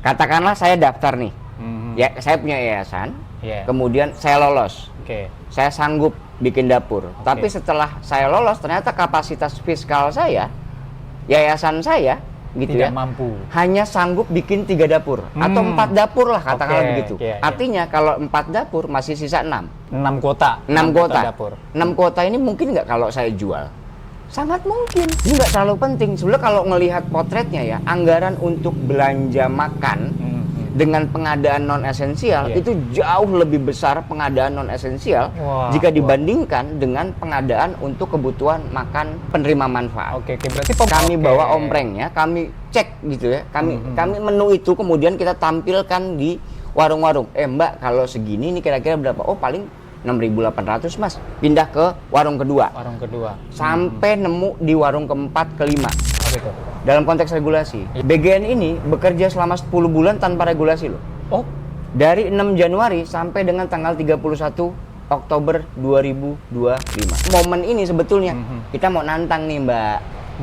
Katakanlah saya daftar nih, ya saya punya yayasan, kemudian saya lolos, saya sanggup bikin dapur. Tapi setelah saya lolos, ternyata kapasitas fiskal saya, yayasan saya, gitu tidak ya, mampu, hanya sanggup bikin 3 dapur atau 4 dapur lah katakanlah begitu. Artinya kalau 4 dapur masih sisa 6 kuota. 6 kuota dapur. 6 kuota ini mungkin nggak kalau saya jual? Sangat mungkin. Ini nggak terlalu penting. Sebenarnya kalau melihat potretnya ya, anggaran untuk belanja makan dengan pengadaan non esensial itu jauh lebih besar pengadaan non esensial jika dibandingkan dengan pengadaan untuk kebutuhan makan penerima manfaat. Berarti kami bawa omprengnya, kami cek gitu ya. Kami menu itu kemudian kita tampilkan di warung-warung. Mbak, kalau segini ini kira-kira berapa? Oh, paling 6.800 mas, pindah ke warung kedua sampai nemu di warung keempat, kelima. Dalam konteks regulasi, BGN ini bekerja selama 10 bulan tanpa regulasi loh. Dari 6 Januari sampai dengan tanggal 31 Oktober 2025. Momen ini sebetulnya kita mau nantang nih Mbak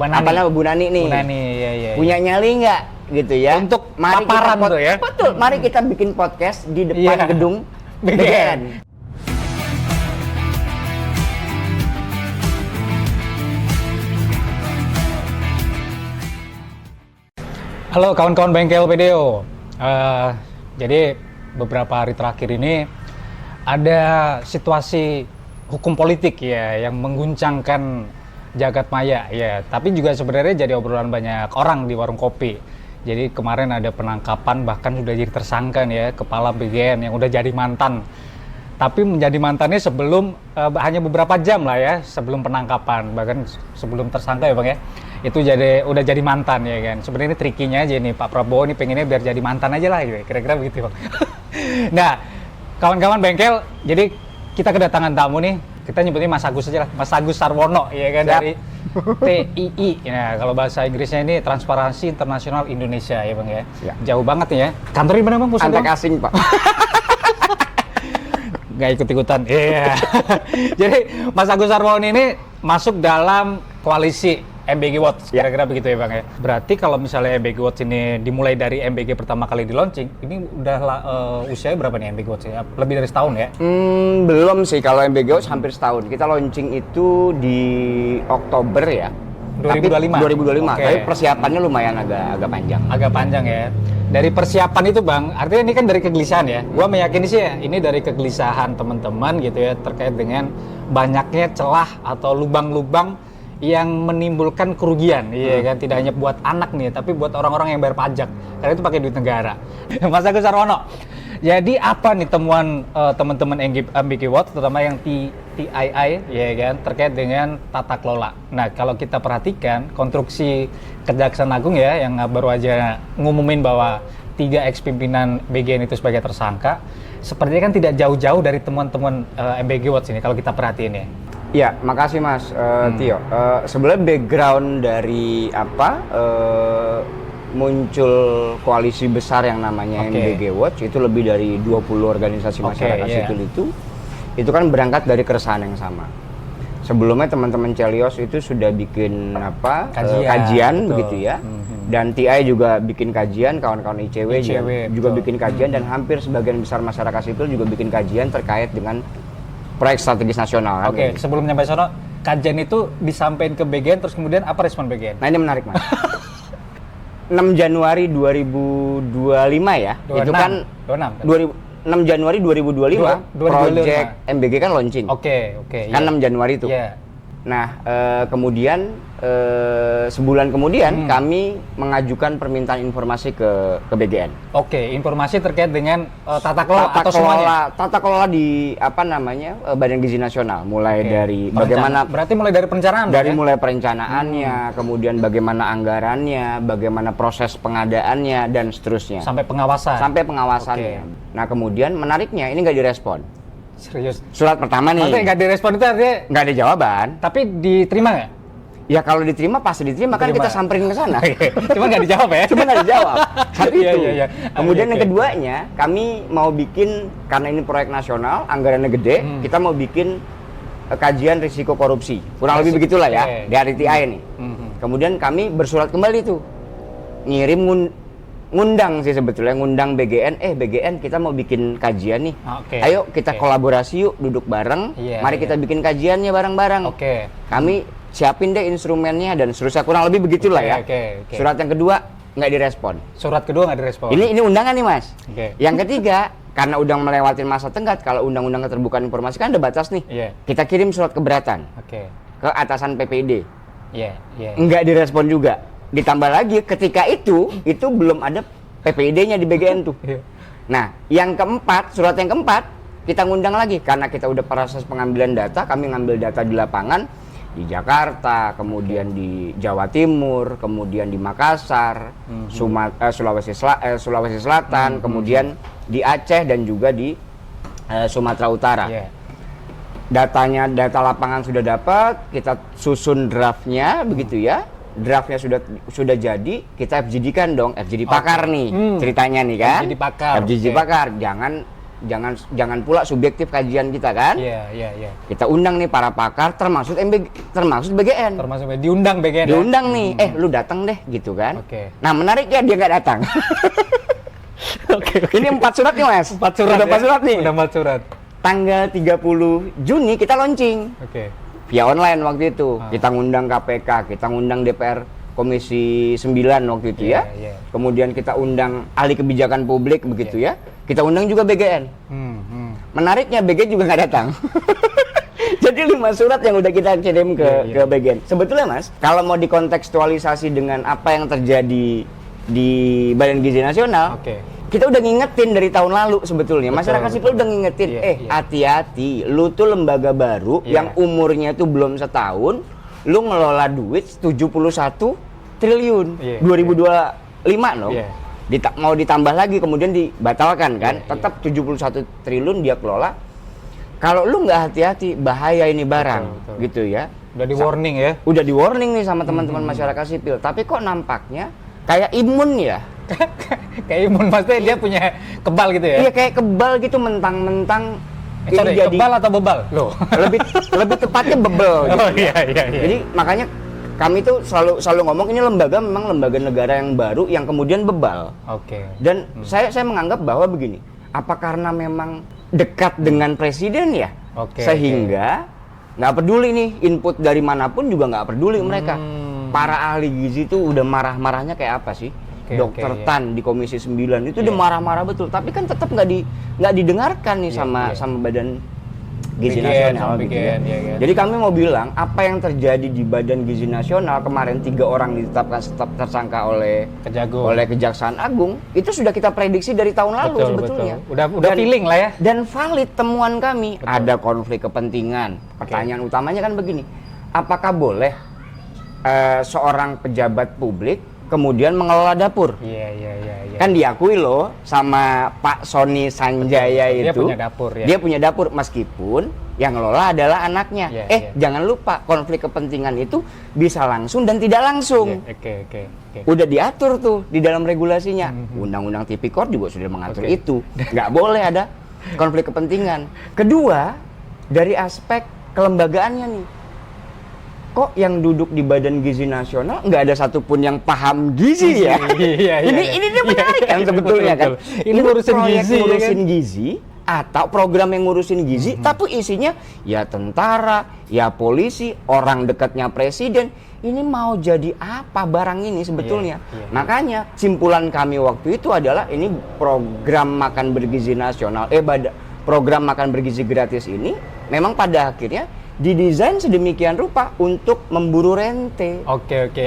apalagi Bu Nani nih, punya nyali nggak gitu ya, untuk mari paparan kita ya. Betul, mari kita bikin podcast di depan gedung BGN. Halo kawan-kawan bengkel PDO. Jadi beberapa hari terakhir ini ada situasi hukum politik ya yang mengguncangkan jagat maya ya. Tapi juga sebenarnya jadi obrolan banyak orang di warung kopi. Jadi kemarin ada penangkapan, bahkan sudah jadi tersangka nih ya, kepala BGN yang udah jadi mantan. Tapi menjadi mantannya sebelum hanya beberapa jam lah ya sebelum penangkapan, bahkan sebelum tersangka ya Bang ya. Itu udah jadi mantan ya kan. Sebenarnya ini trikinya aja nih, Pak Prabowo ini pengennya biar jadi mantan aja lah gitu. Kira-kira begitu Bang. Nah, kawan-kawan bengkel, jadi kita kedatangan tamu nih. Kita nyebutnya Mas Agus aja lah, Mas Agus Sarwono ya kan. Siap. Dari TII. Nah, kalau bahasa Inggrisnya ini Transparansi Internasional Indonesia ya Bang ya. Siap. Jauh banget nih ya. Kantor di mana Bang? Antek asing Pak. Nggak ikut-ikutan. Iya. Jadi Mas Agus Sarwono ini masuk dalam koalisi MBG Watch, kira-kira begitu ya Bang ya. Berarti kalau misalnya MBG Watch ini dimulai dari MBG pertama kali di launching, ini udah usianya berapa nih MBG Watch ya? Lebih dari setahun ya? Belum sih, kalau MBG Watch hampir setahun. Kita launching itu di Oktober ya. 2025. Tapi persiapannya lumayan agak panjang. Agak panjang ya. Dari persiapan itu Bang, artinya ini kan dari kegelisahan ya. Gua meyakini sih ya, ini dari kegelisahan teman-teman gitu ya terkait dengan banyaknya celah atau lubang-lubang yang menimbulkan kerugian, iya kan, tidak hanya buat anak nih, tapi buat orang-orang yang bayar pajak, karena itu pakai duit negara. Mas Agus Sarwono, jadi apa nih temuan teman-teman MBG Watch, terutama yang TII, ya kan, terkait dengan tata kelola. Nah, kalau kita perhatikan konstruksi Kejaksaan Agung ya, yang baru aja ngumumin bahwa 3 ex-pimpinan BGN itu sebagai tersangka, sepertinya kan tidak jauh-jauh dari temuan-temuan MBG Watch ini, kalau kita perhatiin ya. Ya, makasih Mas Tio. Sebenarnya background dari muncul koalisi besar yang namanya MBG Watch itu lebih dari 20 organisasi masyarakat sipil itu kan berangkat dari keresahan yang sama. Sebelumnya teman-teman Celios itu sudah bikin kajian begitu ya. Dan TI juga bikin kajian, kawan-kawan ICW juga bikin kajian, dan hampir sebagian besar masyarakat sipil juga bikin kajian terkait dengan proyek strategis nasional. Sebelum nyampe sono, kajian itu disampaikan ke BGN, terus kemudian apa respon BGN? Nah, ini menarik Mas. 6 Januari 2025 ya, 26, itu kan 6 Januari 2025, 2025. proyek MBG kan launching. Kan 6 Januari itu. Nah, kemudian sebulan kemudian kami mengajukan permintaan informasi ke BGN. Informasi terkait dengan tata kelola atau semuanya? Tata kelola di Badan Gizi Nasional, mulai dari bagaimana. Berarti mulai dari perencanaan. Mulai perencanaannya, kemudian bagaimana anggarannya, bagaimana proses pengadaannya, dan seterusnya. Sampai pengawasannya. Nah, kemudian menariknya ini nggak direspon. Serius? Surat pertama nih. Maksudnya nggak direspon itu artinya? Nggak ada jawaban. Tapi diterima nggak? Ya kalau diterima pasti diterima, kan kita samperin ke sana. Cuma nggak dijawab ya? Cuma nggak dijawab. Satu itu. Kemudian yang keduanya, kami mau bikin, karena ini proyek nasional, anggarannya gede, kita mau bikin kajian risiko korupsi. Kurang lebih begitulah ya, dari TI ini. Kemudian kami bersurat kembali tuh, ngirim ngundang sih sebetulnya, ngundang BGN, BGN kita mau bikin kajian nih. Ayo kita kolaborasi yuk, duduk bareng. Mari kita bikin kajiannya bareng-bareng. Kami siapin deh instrumennya dan seterusnya, kurang lebih begitulah ya. Surat yang kedua nggak direspon. Surat kedua nggak direspon. Ini undangan nih Mas. Yang ketiga, karena udah melewati masa tenggat, kalau undang-undang keterbukaan informasi kan ada batas nih. Kita kirim surat keberatan ke atasan PPD. Nggak direspon juga. Ditambah lagi ketika itu belum ada PPID-nya di BGN tuh. Nah, yang keempat, surat yang keempat kita ngundang lagi karena kita udah proses pengambilan data, kami ngambil data di lapangan di Jakarta, kemudian di Jawa Timur, kemudian di Makassar, Sulawesi Selatan, kemudian di Aceh dan juga di Sumatera Utara. Data lapangan sudah dapat, kita susun draftnya begitu ya. Draftnya sudah jadi, kita FGD-kan dong, FGD pakar nih ceritanya nih kan. FGD pakar, jangan pula subjektif kajian kita kan. Kita undang nih para pakar, termasuk BGN. Diundang BGN. Diundang nih, lu datang deh gitu kan. Nah menariknya dia nggak datang. Ini 4 surat nih Mas. 4 surat. Udah 4 surat nih. Udah 4 surat. Tanggal 30 Juni kita launching. Via online waktu itu. Kita ngundang KPK, kita ngundang DPR Komisi 9 waktu itu ya. Kemudian kita undang ahli kebijakan publik begitu ya. Kita undang juga BGN. Menariknya BGN juga nggak datang. Jadi 5 surat yang udah kita kirim ke BGN. Sebetulnya Mas, kalau mau dikontekstualisasi dengan apa yang terjadi di Badan Gizi Nasional, kita udah ngingetin dari tahun lalu sebetulnya. Masyarakat sipil udah ngingetin, hati-hati, lu tuh lembaga baru yang umurnya tuh belum setahun, lu ngelola duit 71 triliun 2025 loh. Mau ditambah lagi kemudian dibatalkan kan, tetap 71 triliun dia kelola. Kalau lu nggak hati-hati, bahaya ini barang, gitu ya. Udah di warning ya? Udah di warning nih sama teman-teman masyarakat sipil. Tapi kok nampaknya kayak imun ya? Kayak imun, maksudnya dia punya kebal gitu ya? Iya kayak kebal gitu, mentang-mentang jadi kebal atau bebal? Loh. lebih tepatnya bebel gitu. Iya. Jadi makanya kami tuh selalu ngomong ini lembaga memang lembaga negara yang baru yang kemudian bebal. Dan saya menganggap bahwa begini, apa karena memang dekat dengan presiden ya? Sehingga nggak peduli nih input dari manapun juga nggak peduli mereka. Para ahli gizi tuh udah marah-marahnya kayak apa sih? Dokter Tan di Komisi 9 itu udah marah-marah betul, tapi kan tetap nggak didengarkan nih sama Badan Gizi Nasional gitu ya. Jadi kami mau bilang apa yang terjadi di Badan Gizi Nasional kemarin 3 orang ditetapkan tersangka oleh Kejaksaan Agung itu sudah kita prediksi dari tahun lalu sebetulnya. Udah feeling lah ya. Dan valid temuan kami, ada konflik kepentingan. Pertanyaan utamanya kan begini, apakah boleh seorang pejabat publik kemudian mengelola dapur? Kan diakui loh sama Pak Sony Sanjaya itu. Dia punya dapur meskipun yang ngelola adalah anaknya. Jangan lupa konflik kepentingan itu bisa langsung dan tidak langsung. Udah diatur tuh di dalam regulasinya. Undang-Undang Tipikor juga sudah mengatur itu. Nggak boleh ada konflik kepentingan. Kedua, dari aspek kelembagaannya nih. Kok yang duduk di Badan Gizi Nasional nggak ada satupun yang paham gizi ya? Ini dia menarik kan sebetulnya kan. Ini ngurusin gizi atau program yang ngurusin gizi, tapi isinya ya tentara, ya polisi, orang dekatnya presiden. Ini mau jadi apa barang ini sebetulnya? Makanya simpulan kami waktu itu adalah ini program makan bergizi nasional, program makan bergizi gratis ini memang pada akhirnya didesain sedemikian rupa untuk memburu rente.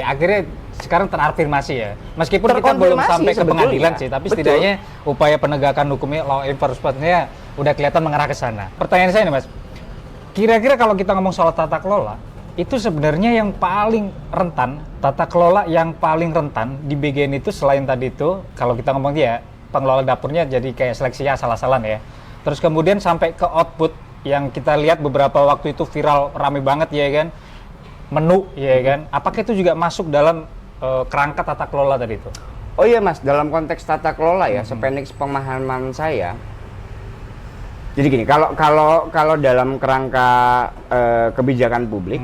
Akhirnya sekarang terafirmasi ya. Meskipun kita belum sampai ke pengadilan sih, tapi setidaknya upaya penegakan hukumnya, law enforcement-nya udah kelihatan mengarah ke sana. Pertanyaan saya nih Mas, kira-kira kalau kita ngomong soal tata kelola, itu sebenarnya yang paling rentan, tata kelola yang paling rentan di BGN itu selain tadi itu, kalau kita ngomong ya pengelola dapurnya jadi kayak seleksi asal-asalan ya. Terus kemudian sampai ke output yang kita lihat beberapa waktu itu viral rame banget ya kan, menu ya kan, apakah itu juga masuk dalam kerangka tata kelola tadi itu? Oh iya Mas, dalam konteks tata kelola ya, sependek pemahaman saya, jadi gini, kalau dalam kerangka kebijakan publik,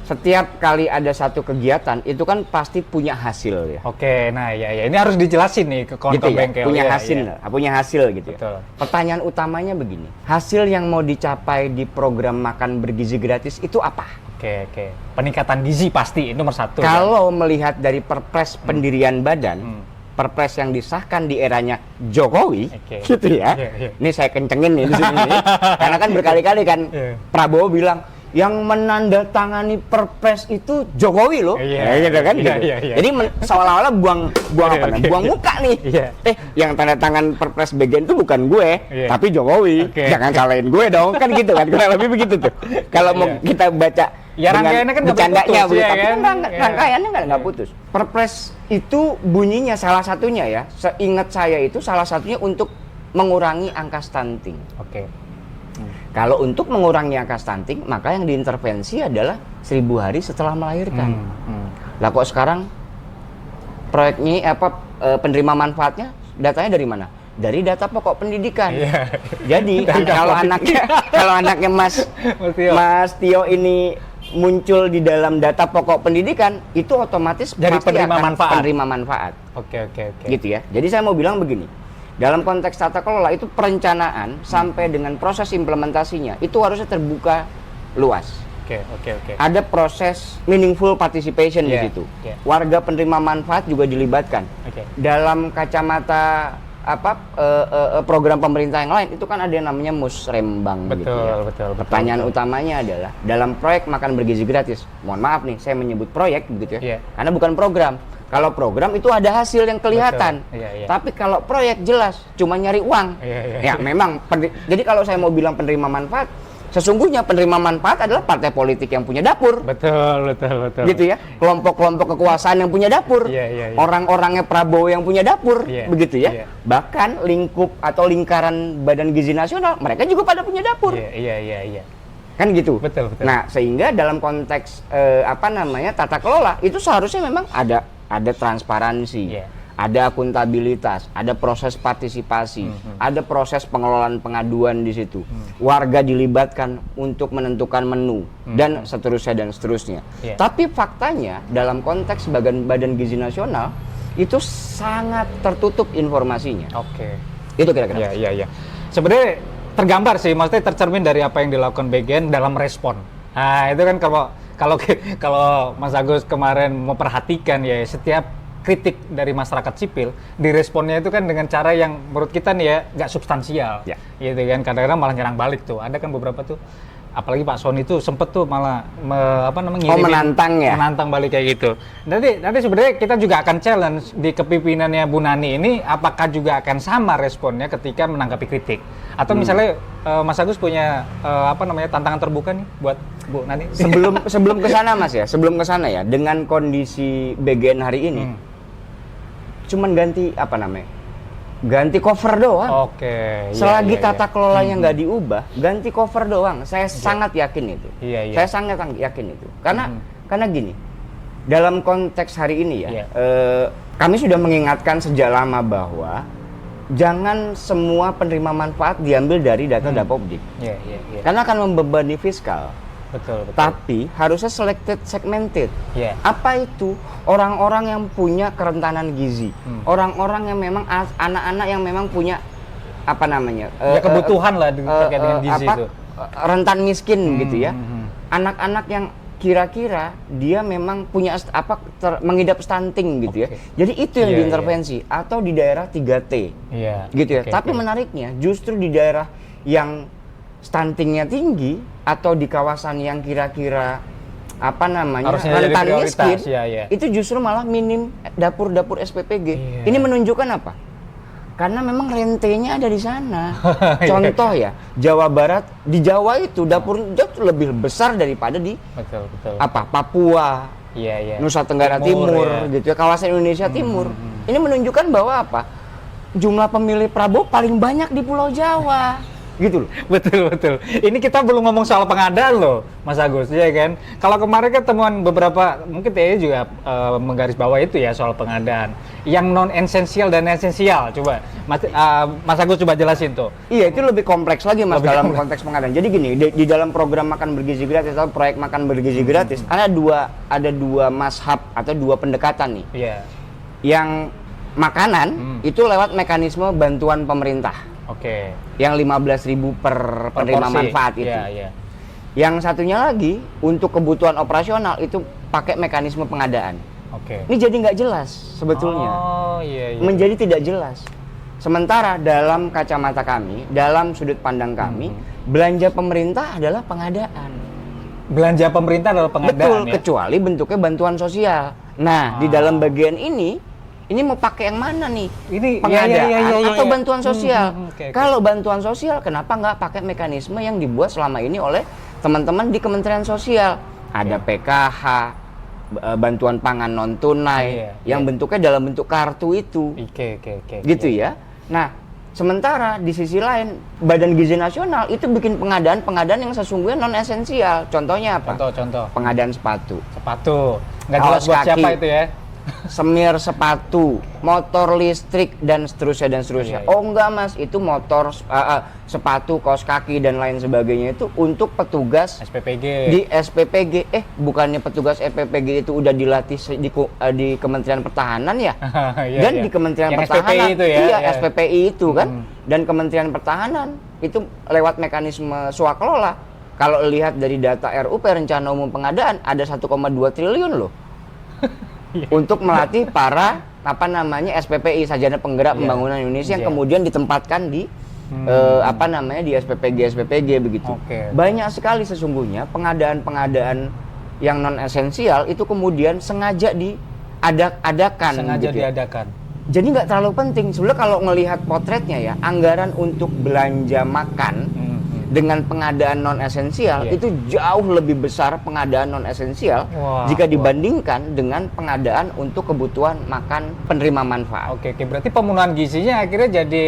setiap kali ada satu kegiatan itu kan pasti punya hasil ya. Oke, nah ya ini harus dijelasin nih ke kawan-kawan Gitu ya, bengkel. punya Ya, hasil, ya. punya hasil gitu Betul. ya. Pertanyaan utamanya begini, hasil yang mau dicapai di program makan bergizi gratis itu apa? Oke. Peningkatan gizi pasti itu nomor satu. Kalau melihat dari perpres pendirian badan, perpres yang disahkan di eranya Jokowi, Oke. gitu ya. Iya. Ini saya kencengin nih di sini nih. Karena kan berkali-kali kan Iya. Prabowo bilang yang menandatangani perpres itu Jokowi loh. Iya. Gitu kan gitu. Iya. Jadi seolah-olah buang apa namanya? Oke. Buang muka nih. Iya. Yang tanda tangan perpres bagian itu bukan gue, Iya. tapi Jokowi. Oke. Jangan salahin gue dong, kan gitu kan. Kurang lebih begitu tuh. Kalau mau Iya. kita baca Ya, dengan rangkaiannya kan nggak bercandanya, putus, ya tapi kan? kan Iya. rangkaiannya nggak putus. Perpres itu bunyinya salah satunya ya, seingat saya itu salah satunya untuk mengurangi angka stunting. Oke. Kalau untuk mengurangi angka stunting, maka yang diintervensi adalah 1000 hari setelah melahirkan. Lah kok sekarang proyeknya penerima manfaatnya datanya dari mana? Dari data pokok pendidikan. Iya. Jadi kalau anaknya Mas Tio ini muncul di dalam data pokok pendidikan, itu otomatis Dari pasti penerima akan manfaat. penerima manfaat. Oke. Gitu ya. Jadi saya mau bilang begini. Dalam konteks tata kelola itu perencanaan sampai dengan proses implementasinya itu harusnya terbuka luas. Oke. Ada proses meaningful participation di Yeah, situ. yeah. Warga penerima manfaat juga dilibatkan. Oke. Dalam kacamata program pemerintah yang lain itu kan ada yang namanya musrembang gitu ya. Betul. Pertanyaan utamanya adalah dalam proyek makan bergizi gratis. Mohon maaf nih, saya menyebut proyek begitu ya. Yeah. Karena bukan program. Kalau program itu ada hasil yang kelihatan. Betul. Iya. Tapi kalau proyek jelas cuma nyari uang. Iya. Ya memang jadi kalau saya mau bilang penerima manfaat, sesungguhnya penerima manfaat adalah partai politik yang punya dapur. Betul. Gitu ya. Kelompok-kelompok kekuasaan yang punya dapur. Iya. Orang-orangnya Prabowo yang punya dapur. Iya, Begitu ya. iya. Bahkan lingkup atau lingkaran Badan Gizi Nasional, mereka juga pada punya dapur. Iya. Kan gitu. Betul. Nah, sehingga dalam konteks tata kelola itu seharusnya memang ada transparansi. Iya. Ada akuntabilitas, ada proses partisipasi, ada proses pengelolaan pengaduan di situ. Warga dilibatkan untuk menentukan menu dan seterusnya. Yeah. Tapi faktanya dalam konteks Badan Gizi Nasional itu sangat tertutup informasinya. Oke. Itu kira-kira. Iya. Sebenarnya tergambar sih, maksudnya tercermin dari apa yang dilakukan BGN dalam respon. Nah, itu kan kalau Mas Agus kemarin memperhatikan ya setiap kritik dari masyarakat sipil, diresponnya itu kan dengan cara yang menurut kita nih ya nggak substansial, Ya. gitu kan. Kadang-kadang malah nyerang balik tuh. Ada kan beberapa tuh, apalagi Pak Soni tuh sempet tuh malah menantang balik kayak gitu. Nanti sebenarnya kita juga akan challenge di kepemimpinannya Bu Nani ini, apakah juga akan sama responnya ketika menanggapi kritik? Atau misalnya Mas Agus punya tantangan terbuka nih buat Bu Nani? Sebelum ke sana Mas ya, dengan kondisi BGN hari ini, cuman ganti cover doang. Oke. Selagi tata kelolanya nggak diubah, ganti cover doang. Saya sangat yakin itu. Iya. Saya sangat yakin itu. Karena gini, dalam konteks hari ini ya, kami sudah mengingatkan sejak lama bahwa jangan semua penerima manfaat diambil dari data Dapobdik. Iya. Karena akan membebani fiskal. Betul. Tapi harusnya selected, segmented. Iya. Apa itu? Orang-orang yang punya kerentanan gizi, orang-orang yang memang anak-anak yang memang punya kebutuhan lah terkait dengan gizi itu. Rentan miskin gitu ya. Anak-anak yang kira-kira dia memang punya mengidap stunting gitu ya. Jadi itu yang diintervensi atau di daerah 3T. Iya. Gitu ya. Tapi menariknya justru di daerah yang stuntingnya tinggi atau di kawasan yang kira-kira harusnya rentan jadi miskin, prioritas, ya. itu justru malah minim dapur-dapur SPPG. Iya. Ini menunjukkan apa? Karena memang rentenya ada di sana. Contoh ya, Jawa Barat, di Jawa itu dapur jauh lebih besar daripada di Betul. Papua, Iya. Nusa Tenggara Timur ya. gitu ya, kawasan Indonesia Timur. Ini menunjukkan bahwa jumlah pemilih Prabowo paling banyak di Pulau Jawa. gitu loh. Betul, betul. Ini kita belum ngomong soal pengadaan loh, Mas Agus, ya kan? Kalau kemarin kan temuan beberapa, mungkin TE juga menggarisbawahi itu ya soal pengadaan. Yang non esensial dan esensial, coba Mas Agus coba jelasin tuh. Iya, itu lebih kompleks lagi Mas Lebih dalam kompleks. konteks pengadaan. Jadi gini, di dalam program makan bergizi gratis atau proyek makan bergizi gratis, ada dua mazhab atau dua pendekatan nih. Iya. Yang makanan itu lewat mekanisme bantuan pemerintah. Oke. Yang 15.000 per penerima porsi. manfaat itu. Iya, iya. Yang satunya lagi untuk kebutuhan operasional itu pakai mekanisme pengadaan. Oke. Ini jadi nggak jelas sebetulnya. Oh, iya, iya. Menjadi tidak jelas. Sementara dalam kacamata kami, dalam sudut pandang kami, belanja pemerintah adalah pengadaan. Belanja pemerintah adalah pengadaan. Betul, ya? kecuali bentuknya bantuan sosial. Nah, di dalam bagian ini mau pakai yang mana nih? Ini Pengadaan iya, atau iya. bantuan sosial? Oke. Kalau bantuan sosial, kenapa nggak pakai mekanisme yang dibuat selama ini oleh teman-teman di Kementerian Sosial? Ada PKH, bantuan pangan non tunai, yang bentuknya dalam bentuk kartu itu, Oke. gitu ya. Nah, sementara di sisi lain, Badan Gizi Nasional itu bikin pengadaan yang sesungguhnya non esensial. Contohnya apa? Contoh. Pengadaan sepatu. Sepatu. Nggak Kaos jelas buat kaki. siapa itu ya. Semir sepatu, motor listrik dan seterusnya. Iya. Oh enggak Mas, itu motor, sepatu, kaos kaki dan lain sebagainya itu untuk petugas SPPG. di SPPG. Bukannya petugas SPPG itu udah dilatih di Kementerian Pertahanan ya? Iya, Dan iya. di Kementerian Yang Pertahanan SPPI itu ya. iya ya. SPPI itu kan, dan Kementerian Pertahanan itu lewat mekanisme swakelola. Kalau lihat dari data RUP Rencana Umum Pengadaan ada 1,2 triliun loh. Untuk melatih para SPPI, Sarjana Penggerak Pembangunan Indonesia yang kemudian ditempatkan di di SPPG begitu. Oke. Banyak sekali sesungguhnya pengadaan-pengadaan yang non esensial itu kemudian sengaja diadakan. Sengaja gitu ya. diadakan. Jadi nggak terlalu penting. Sebenarnya kalau melihat potretnya ya, anggaran untuk belanja makan dengan pengadaan non esensial itu jauh lebih besar pengadaan non esensial jika dibandingkan dengan pengadaan untuk kebutuhan makan penerima manfaat. Oke, berarti pemenuhan gizinya akhirnya jadi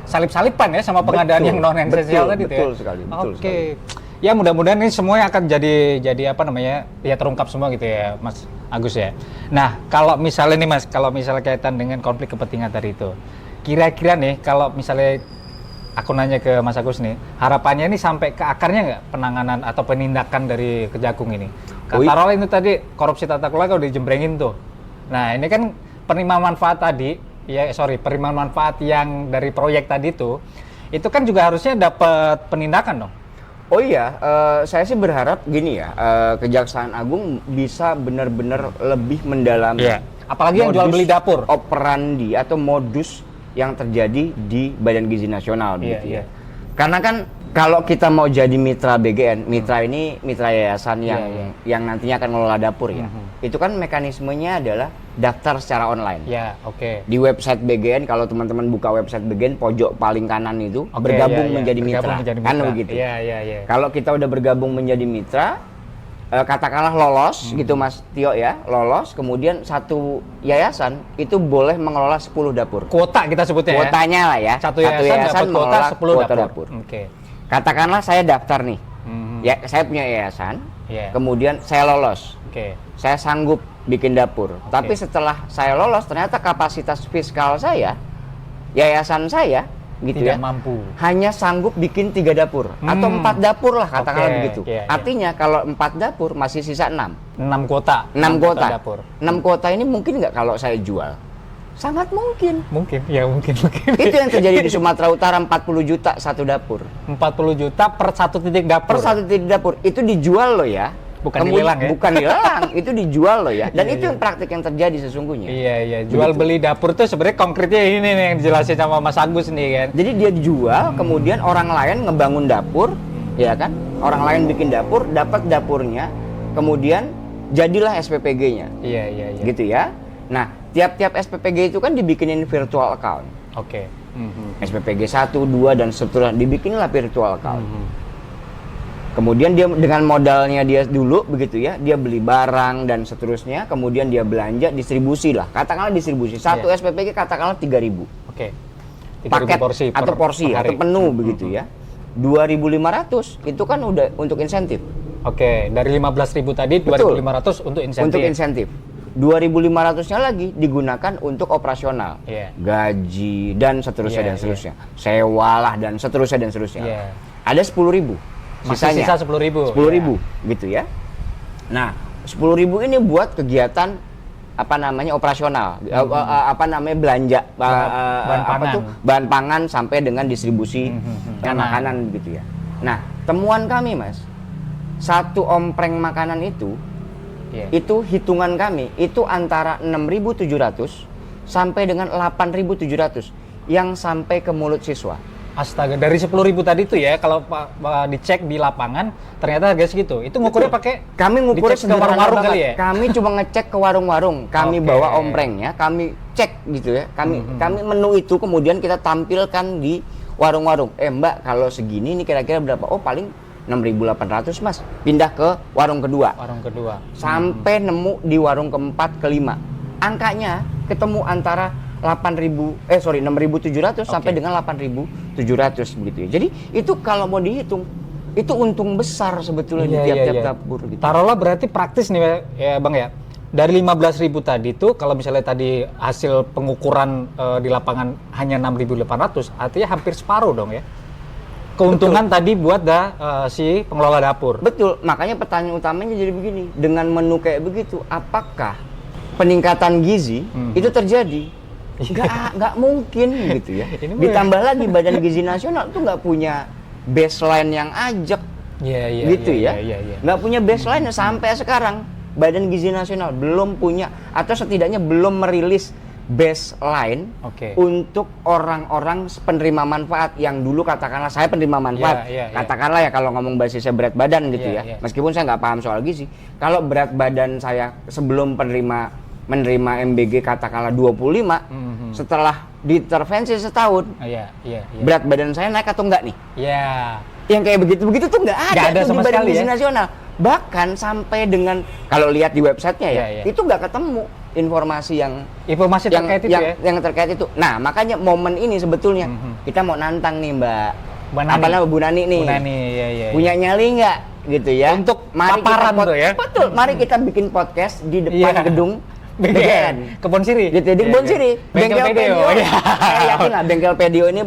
salip-salipan ya sama pengadaan yang non esensial tadi itu ya. Betul sekali. Oke. Ya mudah-mudahan ini semuanya akan jadi ya terungkap semua gitu ya Mas Agus ya. Nah, kalau misalnya nih Mas, kaitan dengan konflik kepentingan tadi itu. Kira-kira nih kalau misalnya aku nanya ke Mas Agus nih, harapannya ini sampai ke akarnya nggak penanganan atau penindakan dari Kejagung ini? Kata Rola itu tadi korupsi tata kelola udah dijembrengin tuh. Nah ini kan penerima manfaat tadi, penerima manfaat yang dari proyek tadi itu kan juga harusnya dapat penindakan dong. Oh iya, saya sih berharap gini ya, Kejaksaan Agung bisa benar-benar lebih mendalami. Apalagi yang jual beli dapur. Operandi atau modus yang terjadi di Badan Gizi Nasional begitu ya. Karena kan kalau kita mau jadi mitra BGN, mitra ini mitra yayasan yang nantinya akan mengelola dapur ya. Itu kan mekanismenya adalah daftar secara online. Di website BGN, kalau teman-teman buka website BGN pojok paling kanan itu bergabung menjadi mitra. Kan begitu. Kalau kita udah bergabung menjadi mitra, katakanlah lolos gitu Mas Tio ya, lolos, kemudian satu yayasan itu boleh mengelola 10 dapur. Kuota kita sebutnya Kuotanya lah ya. Satu yayasan mengelola 10 dapur. Katakanlah saya daftar nih, ya saya punya yayasan, kemudian saya lolos, saya sanggup bikin dapur. Tapi setelah saya lolos ternyata kapasitas fiskal saya, yayasan saya gitu tidak ya, mampu, hanya sanggup bikin 3 dapur atau 4 dapur lah katakanlah begitu. Artinya kalau 4 dapur masih sisa 6 kuota. 6 kuota dapur. 6 kuota ini mungkin nggak kalau saya jual? Sangat mungkin. Mungkin. Itu yang terjadi di Sumatera Utara, 40 juta satu dapur. 40 juta per satu titik dapur. Per satu titik dapur itu dijual loh ya. Bukan dilelang ya? Bukan dilelang, itu dijual loh ya. Dan itu yang praktik yang terjadi sesungguhnya. Iya. Jual beli dapur tuh sebenarnya konkretnya ini nih yang dijelasin sama Mas Agus nih kan. Jadi dia dijual, kemudian orang lain ngebangun dapur, ya kan? Orang lain bikin dapur, dapat dapurnya, kemudian jadilah SPPG-nya. Iya. Gitu ya. Nah, tiap-tiap SPPG itu kan dibikinin virtual account. SPPG 1, 2 dan seterusnya dibikinlah virtual account. Kemudian dia dengan modalnya dia dulu begitu ya, dia beli barang dan seterusnya, kemudian dia belanja distribusi lah. Katakanlah distribusi. Satu SPPG katakanlah 3.000. Oke. Paket porsi atau porsi atau penuh begitu ya. 2.500 itu kan udah untuk insentif. Oke, dari 15.000 tadi, Betul. 2.500 untuk insentif. Untuk insentif. 2.500-nya lagi digunakan untuk operasional. Iya. Gaji dan seterusnya Iya, dan seterusnya. Sewa lah dan seterusnya dan seterusnya. Iya. Ada 10.000. Masih sisa 10.000. 10.000 gitu ya. Nah, 10.000 ini buat kegiatan operasional, belanja bahan pangan. bahan pangan sampai dengan distribusi makanan gitu ya. Nah, temuan kami Mas, satu ompreng makanan itu hitungan kami itu antara 6.700 sampai dengan 8.700 yang sampai ke mulut siswa. Astaga, dari 10.000 tadi tuh ya, kalau dicek di lapangan ternyata harga segitu. Itu ngukurnya pakai, kami ngukur dicek ke warung-warung kali ya? Kami cuma ngecek ke warung-warung, kami bawa omprengnya, kami cek gitu ya. Kami menu itu kemudian kita tampilkan di warung-warung. Mbak, kalau segini ini kira-kira berapa? Oh, paling 6.800 Mas. Pindah ke warung kedua. Warung kedua. Sampai nemu di warung keempat, kelima. Angkanya ketemu antara 6.700 sampai dengan 8.700 begitu ya. Jadi itu kalau mau dihitung itu untung besar sebetulnya di tiap-tiap dapur gitu. Taruhlah berarti praktis nih ya Bang ya. Dari 15.000 tadi itu kalau misalnya tadi hasil pengukuran di lapangan hanya 6.800, artinya hampir separuh dong ya. Keuntungan tadi buat si pengelola dapur. Betul, makanya pertanyaan utamanya jadi begini, dengan menu kayak begitu, apakah peningkatan gizi itu terjadi? Nggak mungkin gitu ya. Ditambah lagi Badan Gizi Nasional tuh nggak punya baseline yang ajak, gitu ya. Nggak punya baseline sampai sekarang. Badan Gizi Nasional belum punya atau setidaknya belum merilis baseline untuk orang-orang penerima manfaat yang dulu katakanlah saya penerima manfaat, katakanlah ya kalau ngomong basisnya berat badan gitu ya. Meskipun saya nggak paham soal gizi, kalau berat badan saya sebelum menerima MBG katakanlah 25, setelah diintervensi setahun, berat badan saya naik atau enggak nih? Yang kayak begitu-begitu tuh nggak ada tuh di Badan Gizi Nasional. Bahkan sampai dengan kalau lihat di websitenya itu nggak ketemu informasi yang terkait itu. Nah, makanya momen ini sebetulnya kita mau nantang nih Bu Nani nih. Punya nyali nggak gitu ya? Untuk mari paparan kita tuh ya. Betul, mari kita bikin podcast di depan gedung BGN. Kebon Siri. Gitu, di Kebon Siri. Bengkel Pedio. Saya yakin lah Bengkel Pedio ini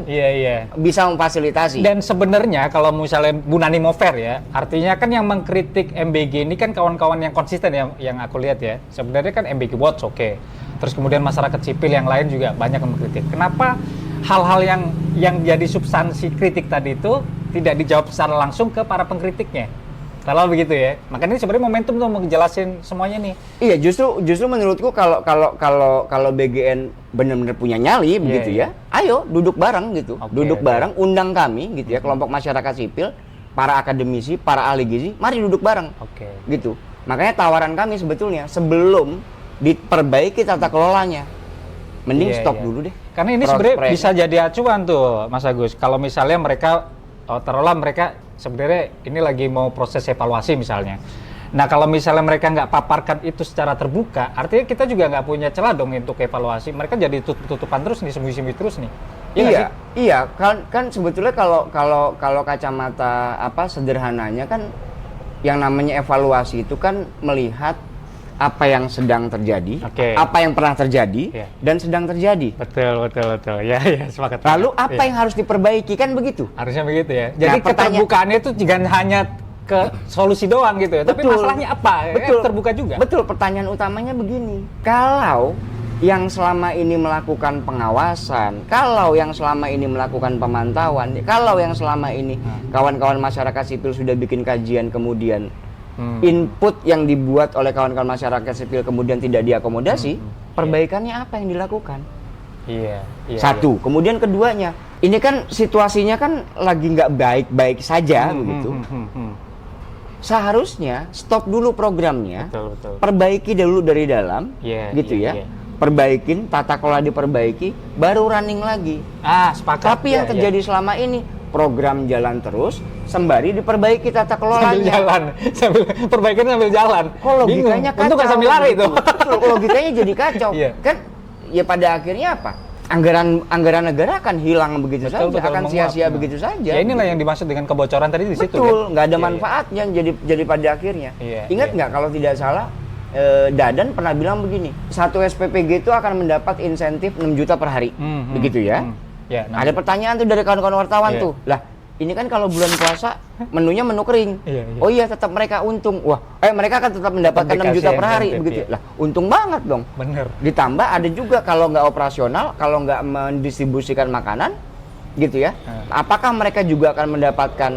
bisa memfasilitasi. Dan sebenarnya kalau misalnya Bu Nani mau fair ya, artinya kan yang mengkritik MBG ini kan kawan-kawan yang konsisten yang aku lihat ya. Sebenarnya kan MBG Watch oke. Terus kemudian masyarakat sipil yang lain juga banyak yang mengkritik. Kenapa hal-hal yang jadi substansi kritik tadi itu tidak dijawab secara langsung ke para pengkritiknya? Kalau begitu ya, makanya ini sebenarnya momentum untuk menjelasin semuanya nih. Iya, justru menurutku kalau BGN benar-benar punya nyali begitu ya, ayo duduk bareng gitu, bareng, undang kami gitu ya, kelompok masyarakat sipil, para akademisi, para ahli gizi, mari duduk bareng, gitu. Makanya tawaran kami sebetulnya sebelum diperbaiki tata kelolanya, mending stop dulu deh. Karena ini sebenarnya bisa jadi acuan tuh, Mas Agus. Kalau misalnya mereka taruhlah mereka sebenarnya ini lagi mau proses evaluasi misalnya. Nah, kalau misalnya mereka nggak paparkan itu secara terbuka, artinya kita juga nggak punya celah dong untuk evaluasi. Mereka jadi tutupan terus nih, sembunyi-sembunyi terus nih. Iya, kan sebetulnya kalau kacamata sederhananya kan yang namanya evaluasi itu kan melihat apa yang sedang terjadi, apa yang pernah terjadi, dan sedang terjadi. Betul. Ya, sepakat. Lalu apa yang harus diperbaiki, kan begitu? Harusnya begitu ya. Jadi keterbukaannya itu jangan hanya ke solusi doang gitu ya. Tapi masalahnya apa? Betul. Terbuka juga. Betul, pertanyaan utamanya begini. Kalau yang selama ini melakukan pengawasan, kalau yang selama ini melakukan pemantauan, kalau yang selama ini kawan-kawan masyarakat sipil sudah bikin kajian kemudian input yang dibuat oleh kawan-kawan masyarakat sipil kemudian tidak diakomodasi, perbaikannya apa yang dilakukan? Satu. Kemudian keduanya, ini kan situasinya kan lagi nggak baik-baik saja begitu. Seharusnya stop dulu programnya, perbaiki dulu dari dalam, perbaikin, tata kelola diperbaiki, baru running lagi. Sepakat. Tapi yang terjadi selama ini, program jalan terus, sembari diperbaiki tata kelolanya. Perbaikan sambil jalan. Kok logikanya kacau. Untung kan sambil lari itu. Logikanya jadi kacau. Kan ya pada akhirnya apa? anggaran negara akan hilang begitu saja, akan sia-sia menguap. begitu saja. Ya inilah yang dimaksud dengan kebocoran tadi di situ. Betul, kan? nggak ada Iya, manfaatnya jadi pada akhirnya. Ingat Iya. nggak kalau tidak salah Dadan pernah bilang begini, satu SPPG itu akan mendapat insentif 6 juta per hari, begitu ya. Ya, Ada pertanyaan tuh dari kawan-kawan wartawan Iya. tuh, lah ini kan kalau bulan puasa menunya menu kering. Iya, iya. Oh iya tetap mereka untung. Wah, mereka akan tetap mendapatkan 6 juta per hari insentif, begitu. iya. Lah, untung banget dong. Bener. Ditambah ada juga kalau nggak operasional, kalau nggak mendistribusikan makanan, gitu ya. Apakah mereka juga akan mendapatkan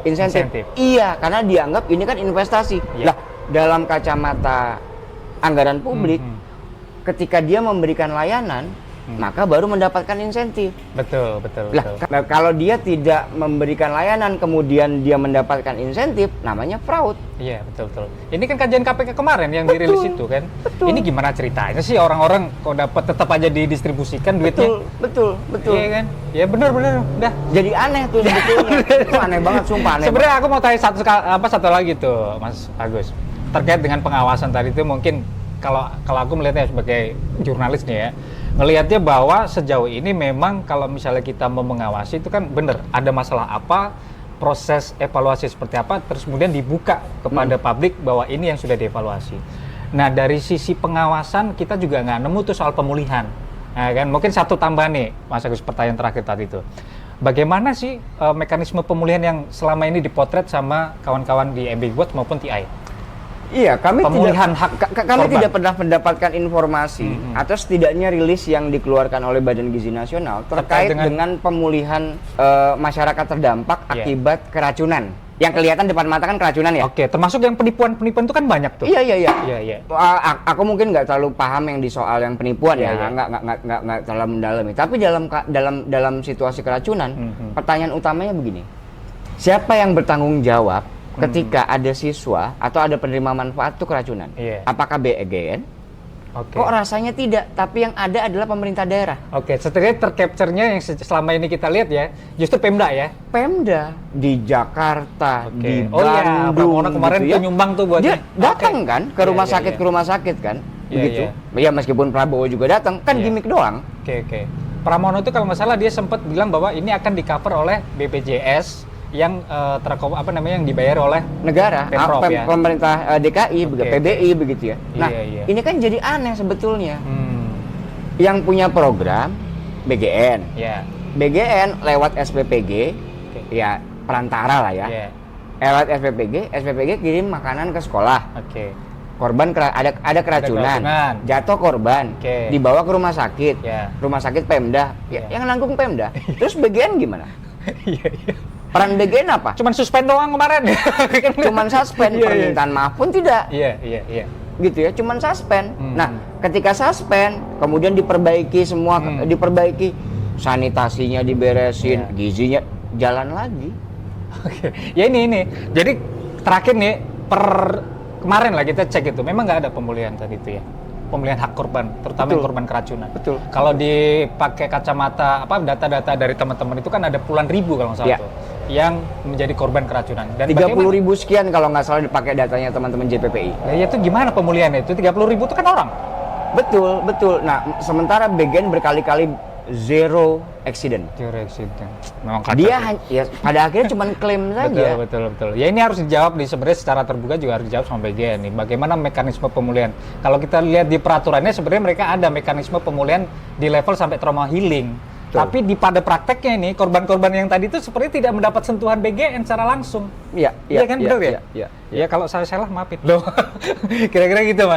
insentif? Iya, karena dianggap ini kan investasi. Iya. Lah, dalam kacamata anggaran publik, ketika dia memberikan layanan, maka baru mendapatkan insentif. Betul. Lah, kalau dia tidak memberikan layanan kemudian dia mendapatkan insentif, namanya fraud. Iya, betul. Ini kan kajian KPK kemarin yang dirilis itu kan. Betul. Ini gimana ceritanya sih orang-orang kok dapat tetap aja didistribusikan duitnya? Betul. Iya kan? Ya benar. Udah. Jadi aneh tuh sebetulnya. Itu aneh banget, sumpah aneh. Sebenarnya aku mau tanya satu lagi tuh, Mas Agus. Terkait dengan pengawasan tadi itu mungkin kalau aku melihatnya sebagai jurnalis nih ya, ngelihatnya bahwa sejauh ini memang kalau misalnya kita mau mengawasi itu kan bener ada masalah apa, proses evaluasi seperti apa, terus kemudian dibuka kepada publik bahwa ini yang sudah dievaluasi. Nah dari sisi pengawasan kita juga nggak nemu tuh soal pemulihan. Nah, kan mungkin satu tambahan nih, Mas Agus, pertanyaan terakhir tadi itu. Bagaimana sih mekanisme pemulihan yang selama ini dipotret sama kawan-kawan di Ambiguous maupun TI? Iya, kami pemulihan kami tidak pernah mendapatkan informasi atau setidaknya rilis yang dikeluarkan oleh Badan Gizi Nasional terkait dengan pemulihan masyarakat terdampak akibat keracunan. Yang kelihatan depan mata kan keracunan ya. Oke, termasuk yang penipuan itu kan banyak tuh. Iya. Iya. Aku mungkin nggak terlalu paham yang di soal yang penipuan ya, nggak terlalu mendalami. Tapi dalam situasi keracunan, pertanyaan utamanya begini: siapa yang bertanggung jawab ketika ada siswa atau ada penerima manfaat itu keracunan? Apakah BGN? Kok rasanya tidak, tapi yang ada adalah pemerintah daerah. Setidaknya tercapture-nya yang selama ini kita lihat ya, justru Pemda ya? Pemda di Jakarta, di Bandung. Oh iya, Pramono kemarin gitu tuh nyumbang tuh buat dia datang kan ke rumah sakit kan, begitu. Ya meskipun Prabowo juga datang, kan gimmick doang. Oke. Pramono itu kalau nggak salah dia sempat bilang bahwa ini akan di-cover oleh BPJS yang yang dibayar oleh negara, pemerintah DKI, PBI begitu ya. Nah, ini kan jadi aneh sebetulnya. Yang punya program BGN, BGN lewat SPPG, ya perantara lah ya. Lewat SPPG kirim makanan ke sekolah. Korban ada keracunan, jatuh korban, dibawa ke rumah sakit, rumah sakit Pemda, yang nanggung Pemda. Terus BGN gimana? Peran BGN apa? Cuman suspend doang kemarin. Cuman suspend, permintaan maaf pun tidak. Iya. Gitu ya, cuman suspend. Nah, ketika suspend, kemudian diperbaiki semua, diperbaiki, sanitasinya diberesin, gizinya jalan lagi. Ya ini. Jadi terakhir nih, kemarin lah kita cek itu, memang nggak ada pemulihan tadi itu ya. Pemulihan hak korban, terutama yang korban keracunan. Betul. Kalau dipakai kacamata data-data dari teman-teman itu kan ada puluhan ribu kalau nggak salah tuh yang menjadi korban keracunan. Dan 30.000 sekian kalau nggak salah dipakai datanya teman-teman JPPI. Nah, itu gimana pemulihannya? Itu 30.000 itu kan orang. Betul. Nah, sementara BGN berkali-kali zero accident. Memang dia pada akhirnya cuma klaim saja. Betul. Ya ini harus dijawab sebenarnya secara terbuka juga harus dijawab sama BGN nih. Bagaimana mekanisme pemulihan? Kalau kita lihat di peraturannya sebenarnya mereka ada mekanisme pemulihan di level sampai trauma healing. Tapi pada prakteknya ini korban-korban yang tadi itu sepertinya tidak mendapat sentuhan BGN secara langsung. Iya kan benar ya? Iya. Kalau saya salah maafin. Loh. Kira-kira gitu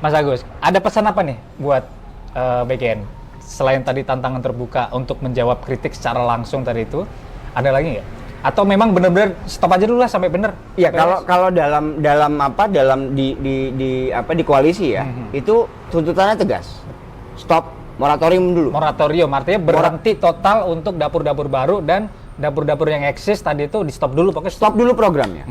Mas Agus. Ada pesan apa nih buat BGN? Selain tadi tantangan terbuka untuk menjawab kritik secara langsung tadi itu, ada lagi nggak? Atau memang benar-benar stop aja dulu lah sampai benar? Iya, kalau dalam di koalisi ya, itu tuntutannya tegas. Stop, moratorium dulu. Moratorium artinya berhenti total untuk dapur-dapur baru dan dapur-dapur yang eksis tadi itu di stop dulu, pokoknya stop dulu programnya.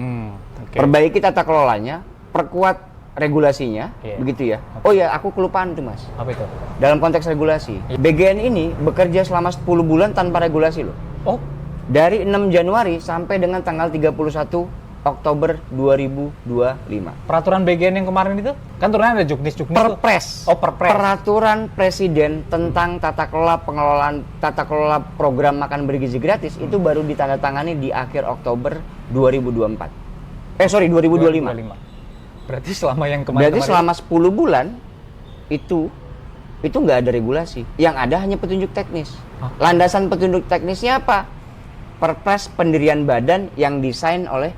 Perbaiki tata kelolanya, perkuat regulasinya, begitu ya. Oh ya, aku kelupaan tuh Mas. Apa itu? Dalam konteks regulasi, BGN ini bekerja selama 10 bulan tanpa regulasi loh. Oh? Dari 6 Januari sampai dengan tanggal 31 Oktober 2025. Peraturan BGN yang kemarin itu kan turunnya ada juknis-juknis tuh. Perpres. Oh, perpres. Peraturan Presiden tentang tata kelola program makan bergizi gratis itu baru ditandatangani di akhir Oktober 2024. 2025. Berarti selama yang kemarin. Berarti selama 10 bulan itu nggak ada regulasi. Yang ada hanya petunjuk teknis. Landasan petunjuk teknisnya apa? Perpres pendirian badan yang desain oleh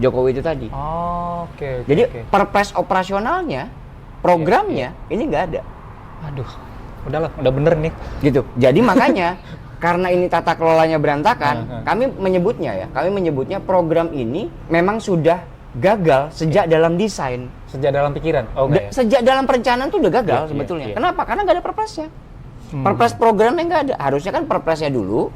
Jokowi itu tadi. Oke. Jadi perpres operasionalnya, programnya ini nggak ada. Aduh, udahlah, udah bener nih. Gitu. Jadi makanya karena ini tata kelolanya berantakan, kami menyebutnya program ini memang sudah gagal sejak dalam desain. Sejak dalam pikiran. Oh enggak ya? Sejak dalam perencanaan tuh udah gagal sebetulnya. Kenapa? Karena nggak ada perpresnya. Perpres programnya nggak ada. Harusnya kan perpresnya dulu,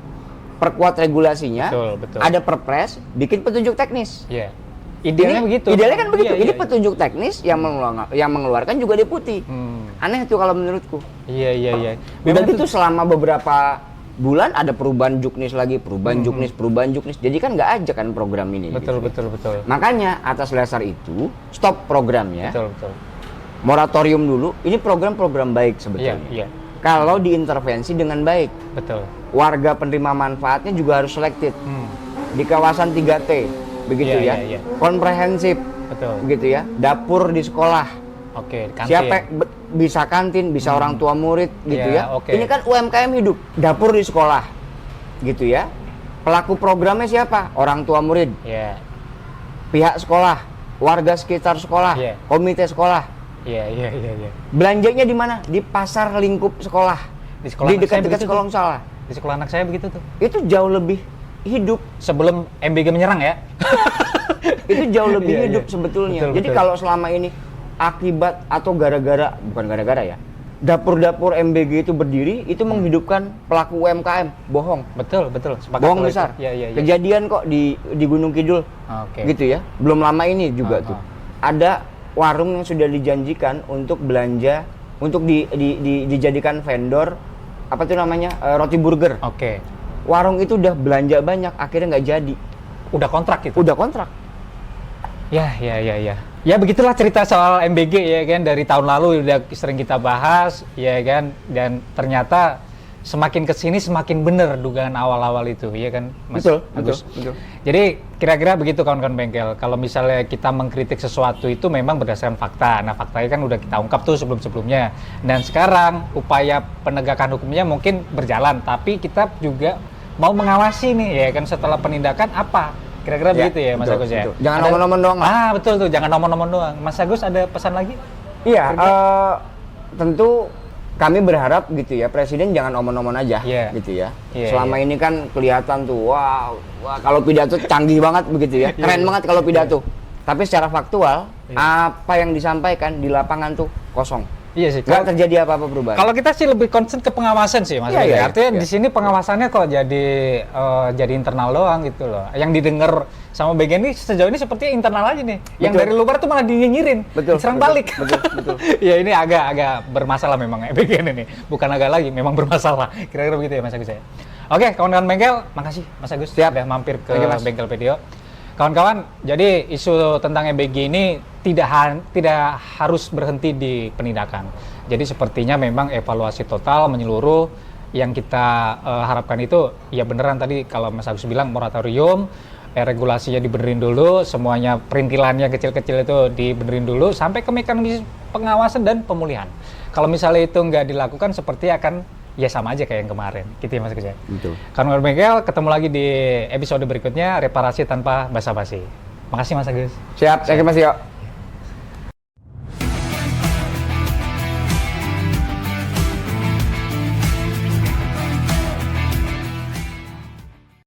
perkuat regulasinya, betul. ada perpres, bikin petunjuk teknis. Iya. Idealnya begitu. Idealnya kan begitu. Ini Iya. petunjuk teknis yang mengeluarkan juga deputi. Aneh tuh kalau menurutku. Iya. Udah gitu selama beberapa bulan ada perubahan juknis lagi, perubahan juknis. Jadi kan nggak aja kan program ini. Betul. Makanya atas dasar itu stop programnya. Betul. Moratorium dulu. Ini program-program baik sebetulnya. Iya. Kalau diintervensi dengan baik. Betul. Warga penerima manfaatnya juga harus selected. Di kawasan 3T, begitu ya. Iya. Komprehensif. Betul. Begitu ya. Dapur di sekolah. Oke, kantin. Siapa bisa kantin, bisa orang tua murid gitu ya. Oke. Ini kan UMKM hidup, dapur di sekolah. Gitu ya. Pelaku programnya siapa? Orang tua murid. Iya. Pihak sekolah, warga sekitar sekolah, komite sekolah. Iya. Belanjanya di mana? Di pasar lingkup sekolah. Di sekolah Di anak saya dekat-dekat begitu sekolah tuh. salah. Di sekolah anak saya begitu tuh. Itu jauh lebih hidup. Sebelum MBG menyerang ya. Itu jauh lebih hidup sebetulnya. Betul. Jadi kalau selama ini akibat atau bukan gara-gara ya, dapur-dapur MBG itu berdiri, itu menghidupkan pelaku UMKM, bohong. Betul. Sepakat Bohong kalau besar. itu. Iya. Kejadian kok di Gunung Kidul. Oke. Gitu ya. Belum lama ini juga tuh. Ada warung yang sudah dijanjikan untuk belanja, untuk dijadikan vendor apa tuh namanya? Roti burger. Oke. Warung itu udah belanja banyak, akhirnya nggak jadi. Udah kontrak gitu. Udah kontrak. Ya. Ya begitulah cerita soal MBG ya kan, dari tahun lalu udah sering kita bahas ya kan, dan ternyata semakin kesini semakin bener dugaan awal-awal itu ya kan, Mas Agus. Betul. Jadi kira-kira begitu kawan-kawan bengkel, kalau misalnya kita mengkritik sesuatu itu memang berdasarkan fakta. Nah faktanya kan udah kita ungkap tuh sebelum-sebelumnya, dan sekarang upaya penegakan hukumnya mungkin berjalan, tapi kita juga mau mengawasi nih ya kan setelah penindakan apa. Kira-kira begitu ya Mas Agus ya. Jangan nomor-nomor doang lah. Betul tuh, jangan nomor-nomor doang. Mas Agus ada pesan lagi? Iya, tentu kami berharap gitu ya, Presiden jangan omong-omong aja gitu ya. Selama ini kan kelihatan tuh, wah kalau pidato canggih banget begitu ya, keren banget kalau pidato. Tapi secara faktual, apa yang disampaikan di lapangan tuh kosong. Iya sih. Nggak terjadi apa-apa perubahan. Kalau kita sih lebih concern ke pengawasan sih, Mas. Artinya di sini pengawasannya kok jadi internal doang gitu loh. Yang didengar sama BGN ini sejauh ini sepertinya internal aja nih. Yang dari luar tuh malah dinyinyirin, diserang balik. Betul. Ya ini agak bermasalah memang BGN ini. Bukan agak lagi, memang bermasalah. Kira-kira begitu ya Mas Agus ya. Oke, kawan-kawan bengkel, makasih Mas Agus sudah mampir ke Bengkel Video. Kawan-kawan, jadi isu tentang MBG ini tidak harus berhenti di penindakan. Jadi sepertinya memang evaluasi total menyeluruh yang kita harapkan itu ya beneran tadi kalau Mas Agus bilang moratorium, regulasinya dibenerin dulu, semuanya perintilannya kecil-kecil itu dibenerin dulu sampai ke mekanisme pengawasan dan pemulihan. Kalau misalnya itu nggak dilakukan seperti akan ya sama aja kayak yang kemarin, gitu ya Mas Agus ya. Betul. Kawan bengkel, ketemu lagi di episode berikutnya, reparasi tanpa basa-basi. Makasih Mas Agus. Siap, saya Mas Yo.